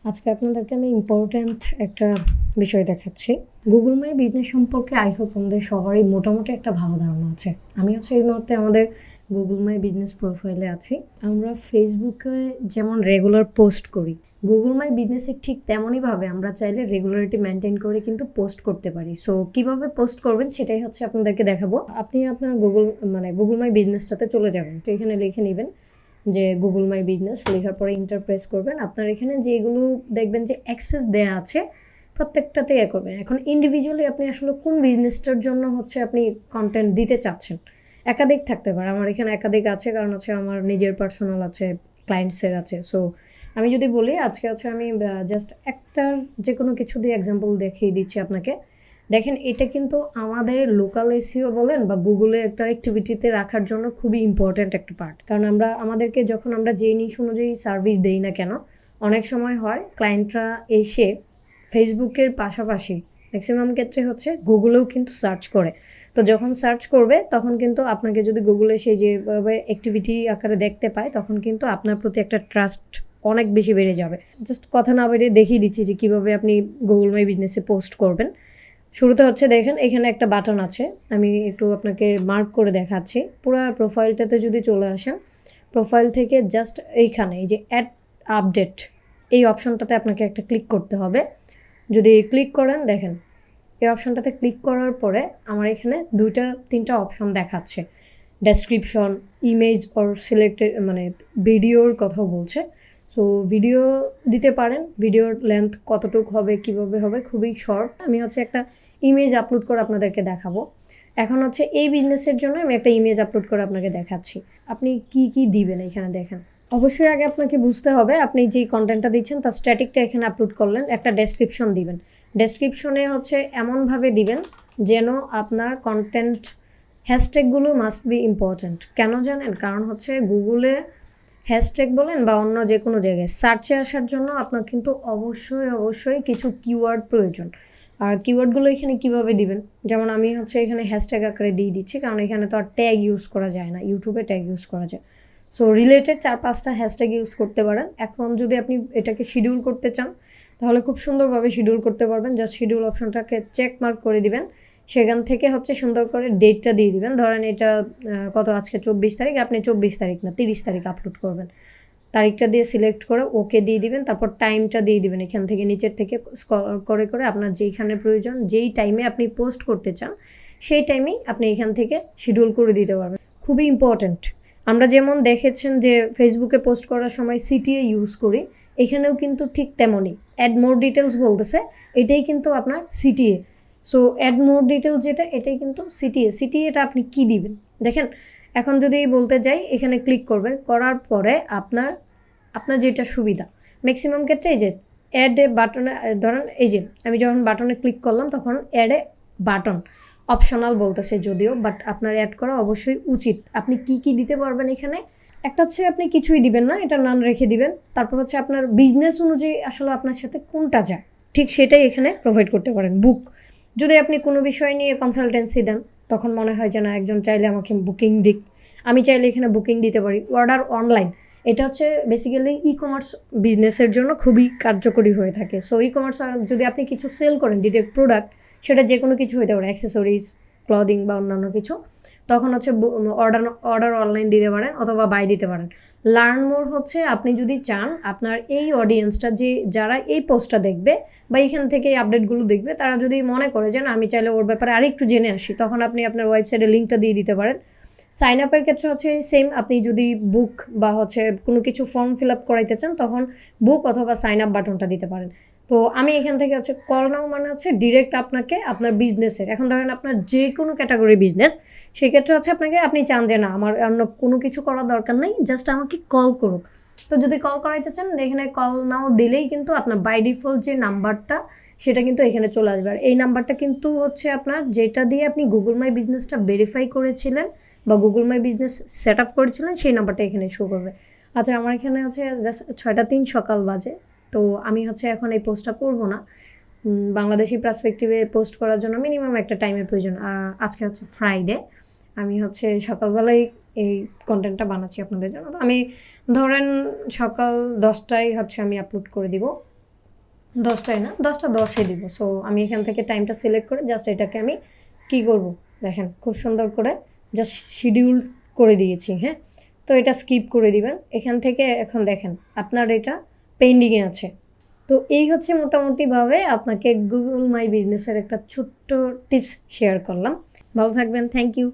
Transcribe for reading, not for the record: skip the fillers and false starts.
আজকে আপনাদেরকে আমি ইম্পর্ট্যান্ট একটা বিষয় দেখাচ্ছি। গুগল মাই বিজনেস সম্পর্কে আই হোপ আমাদের সবারই মোটামুটি একটা ভালো ধারণা আছে। আমি হচ্ছে এই মুহূর্তে আমাদের গুগল মাই বিজনেস প্রোফাইলে আছি। আমরা ফেসবুকে যেমন রেগুলার পোস্ট করি, গুগল মাই বিজনেসে ঠিক তেমনইভাবে আমরা চাইলে রেগুলারিটি মেনটেন করে কিন্তু পোস্ট করতে পারি। সো কীভাবে পোস্ট করবেন সেটাই হচ্ছে আপনাদেরকে দেখাবো। আপনি আপনার গুগল মাই বিজনেসটাতে চলে যাবেন, তো এখানে লিখে নেবেন যে গুগল মাই বিজনেস, লেখার পরে ইন্টার প্রেস করবেন। আপনার এখানে যেগুলো দেখবেন যে অ্যাক্সেস দেয়া আছে প্রত্যেকটাতে করবেন। এখন ইন্ডিভিজুয়ালি আপনি আসলে কোন বিজনেসটার জন্য হচ্ছে আপনি কন্টেন্ট দিতে চাচ্ছেন, একাধিক থাকতে পারে। আমার এখানে একাধিক আছে, কারণ হচ্ছে আমার নিজের পার্সোনাল আছে, ক্লায়েন্টসের আছে। সো আমি যদি বলি আজকে হচ্ছে আমি জাস্ট একটার যে কোনো কিছু দিয়ে এক্সাম্পল দেখিয়ে দিচ্ছি আপনাকে। দেখেন, এটা কিন্তু আমাদের লোকাল এসইও বলেন বা গুগলে একটা অ্যাক্টিভিটিতে রাখার জন্য খুবই ইম্পর্ট্যান্ট একটা পার্ট। কারণ আমাদেরকে যখন আমরা যে নিশ অনুযায়ী সার্ভিস দেই না কেন, অনেক সময় হয় ক্লায়েন্টরা এসে ফেসবুকের পাশাপাশি ম্যাক্সিমাম ক্ষেত্রে হচ্ছে গুগলেও কিন্তু সার্চ করে। তো যখন সার্চ করবে তখন কিন্তু আপনাকে যদি গুগলে সেই যেভাবে অ্যাক্টিভিটি আকারে দেখতে পায়, তখন কিন্তু আপনার প্রতি একটা ট্রাস্ট অনেক বেশি বেড়ে যাবে। জাস্ট কথা না বেরিয়ে দেখিয়ে দিচ্ছি যে কীভাবে আপনি গুগল মাই বিজনেসে পোস্ট করবেন। শুরুতে হচ্ছে দেখেন এখানে একটা বাটন আছে, আমি একটু আপনাকে মার্ক করে দেখাচ্ছি। পুরো প্রোফাইলটাতে যদি চলে আসেন, প্রোফাইল থেকে জাস্ট এইখানে এই যে অ্যাড আপডেট এই অপশনটাতে আপনাকে একটা ক্লিক করতে হবে। যদি ক্লিক করেন, দেখেন এই অপশনটাতে ক্লিক করার পরে আমার এখানে 2-3টা অপশন দেখাচ্ছে। ডেসক্রিপশন, ইমেজ অর সিলেক্টেড, মানে ভিডিওর কথা বলছে। সো ভিডিও দিতে পারেন, ভিডিওর লেন্থ কতটুকু হবে, কিভাবে হবে, খুবই শর্ট। আমি হচ্ছে একটা ইমেজ আপলোড করে আপনাদেরকে দেখাবো। এখন হচ্ছে এই বিজনেসের জন্য আমি একটা ইমেজ আপলোড করে আপনাকে দেখাচ্ছি। আপনি কি দিবেন এখানে দেখেন। অবশ্যই আগে আপনাকে বুঝতে হবে আপনি যেই কন্টেন্টটা দিচ্ছেন তার স্ট্যাটিকটা এখানে আপলোড করলেন, একটা ডেসক্রিপশন দিবেন। ডেসক্রিপশনে হচ্ছে এমনভাবে দিবেন যেন আপনার কন্টেন্ট হ্যাশট্যাগুলো মাস্ট বি ইম্পর্ট্যান্ট। কেন জানেন? কারণ হচ্ছে গুগলে হ্যাশট্যাগ বলেন বা অন্য যে কোনো জায়গায় সার্চে আসার জন্য আপনার কিন্তু অবশ্যই কিছু কিওয়ার্ড প্রয়োজন। আর কিওয়ার্ডগুলো এখানে কিভাবে দিবেন, যেমন আমি হচ্ছে এখানে হ্যাশট্যাগ আকারে দিয়ে দিচ্ছি, কারণ এখানে তো আর ট্যাগ ইউজ করা যায় না, ইউটিউবে ট্যাগ ইউজ করা যায়। সো রিলেটেড 4-5টা হ্যাশট্যাগ ইউজ করতে পারেন। এখন যদি আপনি এটাকে শিডিউল করতে চান তাহলে খুব সুন্দরভাবে শিডিউল করতে পারবেন। জাস্ট শিডিউল অপশনটাকে চেক মার্ক করে দিবেন, সেখান থেকে হচ্ছে সুন্দর করে ডেটটা দিয়ে দিবেন। ধরেন এটা আজকে 24 তারিখ, আপনি 24 তারিখ না 30 তারিখ আপলোড করবেন। তারিখটা দিয়ে সিলেক্ট করে ওকে দিয়ে দিবেন, তারপর টাইমটা দিয়ে দিবেন। এখান থেকে নিচের থেকে স্ক্রল করে আপনার যেইখানে প্রয়োজন, যেই টাইমে আপনি পোস্ট করতে চান সেই টাইমেই আপনি এখান থেকে শিডিউল করে দিতে পারবেন। খুবই ইম্পর্ট্যান্ট। আমরা যেমন দেখেছেন যে ফেসবুকে পোস্ট করার সময় সিটিএ ইউজ করি, এখানেও কিন্তু ঠিক তেমনই। অ্যাড মোর ডিটেলস বলতেছে, এটাই কিন্তু আপনার CTA. So add more details যেটা, এটাই কিন্তু সিটিএটা আপনি কি দিবেন দেখেন। এখন যদি বলতে যাই, এখানে ক্লিক করবেন, করার পরে আপনার যেটা সুবিধা ম্যাক্সিমাম ক্ষেত্রে এই যে অ্যাড এ বাটনে, ধরেন এই যে আমি যখন বাটনে ক্লিক করলাম তখন অ্যাড এ বাটন অপশনাল বলতেছে যদিও, বাট আপনার অ্যাড করা অবশ্যই উচিত। আপনি কি দিতে পারবেন এখানে, একটা হচ্ছে আপনি কিছুই দিবেন না, এটা নান রেখে দিবেন। তারপর হচ্ছে আপনার বিজনেস অনুযায়ী আসলে আপনার সাথে কোনটা যায় ঠিক সেটাই এখানে প্রোভাইড করতে পারেন। বুক, যদি আপনি কোনো বিষয় নিয়ে কনসালটেন্সি দেন, তখন মনে হয় যে না, একজন চাইলে আমাকে বুকিং দিক, আমি চাইলে এখানে বুকিং দিতে পারি। অর্ডার অনলাইন, এটা হচ্ছে বেসিক্যালি ই কমার্স বিজনেসের জন্য খুবই কার্যকরী হয়ে থাকে। সো ই কমার্স যদি আপনি কিছু সেল করেন, ডিরেক্ট প্রোডাক্ট, সেটা যে কোনো কিছু হতে পারে, অ্যাক্সেসরিজ, ক্লদিং বা অন্যান্য কিছু, তখন হচ্ছে অর্ডার অনলাইন দিতে পারেন অথবা বাই দিতে পারেন। লার্ন মোর হচ্ছে আপনি যদি চান আপনার এই অডিয়েন্সটা, যারা এই পোস্টটা দেখবে বা এইখান থেকে এই আপডেটগুলো দেখবে, তারা যদি মনে করে যে না, আমি চাইলে ওর ব্যাপারে আরেকটু জেনে আসি, তখন আপনি আপনার ওয়েবসাইটে লিঙ্কটা দিয়ে দিতে পারেন। সাইন আপের ক্ষেত্রে হচ্ছে সেম, আপনি যদি বুক বা হচ্ছে কোনো কিছু ফর্ম ফিল আপ করাইতে চান, তখন বুক অথবা সাইন আপ বাটনটা দিতে পারেন। তো আমি এখান থেকে হচ্ছে কল নাও, মানে হচ্ছে ডিরেক্ট আপনাকে আপনার বিজনেসের, এখন ধরেন আপনার যে কোনো ক্যাটাগরি বিজনেস, সেই ক্ষেত্রে হচ্ছে আপনি চান যে না, আমার অন্য কোনো কিছু করার দরকার নেই, জাস্ট আমাকে কল করুক। তো যদি কল করাইতে চান, এখানে কল নাও দিলেই কিন্তু আপনার বাই ডিফল্ট যে নাম্বারটা সেটা কিন্তু এখানে চলে আসবে। আর এই নাম্বারটা কিন্তু হচ্ছে আপনার যেটা দিয়ে আপনি গুগল মাই বিজনেসটা ভেরিফাই করেছিলেন বা Google my business set up করেছিলেন, সেই নাম্বারটা এখানে শো করবে। আচ্ছা, আমার এখানে হচ্ছে জাস্ট 6টা 3 সকাল বাজে, তো আমি হচ্ছে এখন এই পোস্টটা করবো না। বাংলাদেশি পার্সপেক্টিভে পোস্ট করার জন্য মিনিমাম একটা টাইমের প্রয়োজন। আজকে হচ্ছে ফ্রাইডে, আমি হচ্ছে সকালবেলায় এই কন্টেন্টটা বানাচ্ছি আপনাদের জন্য। তো আমি ধরেন সকাল 10টায় হচ্ছে আমি আপলোড করে দিব। 10টায় না, 10টা 10-এ দিব। সো আমি এখান থেকে টাইমটা সিলেক্ট করে জাস্ট এটাকে আমি কি করব, দেখেন খুব সুন্দর করে জাস্ট শিডিউল করে দিয়েছি। হ্যাঁ, তো এটা স্কিপ করে দিবেন এখান থেকে। এখন দেখেন আপনার এটা পেন্ডিংয়ে আছে। তো এই হচ্ছে মোটামুটিভাবে আপনাকে গুগল মাই বিজনেসের একটা ছোট্ট টিপস শেয়ার করলাম। ভালো থাকবেন, থ্যাংক ইউ।